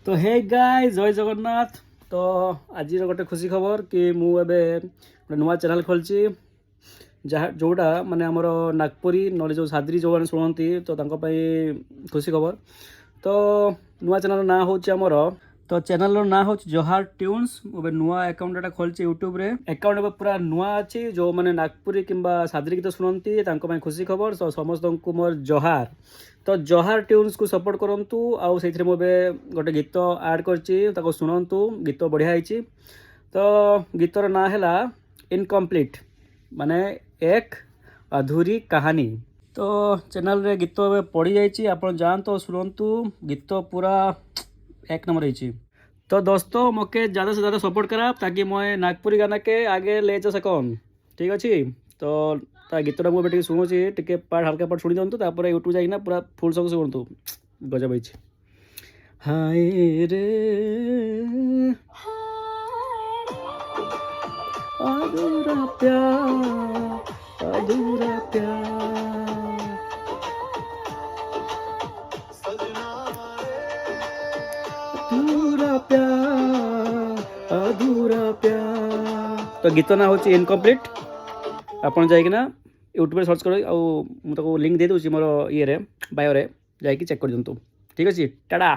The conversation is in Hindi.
तो हे गाइस जय जगन्नाथ। तो आज गोटे खुशी खबर कि मुझे गोटे नुआ चैनल खोलची जहाँ जोटा माने आमर नागपुरी नले जो सादरी जो मैंने शुणती तो खुशी खबर। तो नुआ चैनल ना हूँ आमर तो चैनल ना हूँ जोहार ट्यून्स। मुझे नुआ अकाउंट खोलची यूट्यूब रे अकाउंट पूरा नुआ अच्छी जो मैंने नागपुरी किंबा सादरी गीत शुणती खुशी खबर। तो समस्त को मोर जोहार। तो जोहार ट्यून्स को सपोर्ट करंतु आउ से मुझे गोटे गीत ऐड कर शुणु गीत बढ़िया होती। तो गीतर ना है इनकम्प्लीट माने एक अधूरी कहानी। तो चैनल रे गीत पड़ी जाइए आप जान तो शुणु गीत पूरा एक नंबर होती। तो दोस्तों मके ज़्यादा से ज़्यादा सपोर्ट करा ताकि मैं नागपुरी गाना के आगे ले जा सकन। ठीक अच्छे। तो गीतटा मुझे शुणुची टे पार्ट हल्का पार्ट शुणी दिंतु यूट्यूब जाइना पूरा फुल सॉन्ग शुणु गजब होती। हाय रे अधूरा प्यार अधूरा प्यार अधूरा प्यार अधूरा प्यार। तो गीत ना हूँ इनकम्प्लीट आप जाइना यूट्यूब सर्च कर लिंक दे दूँ मोर ये बायो रे जाकि चेक कर दिंतु। ठीक अच्छे टाटा।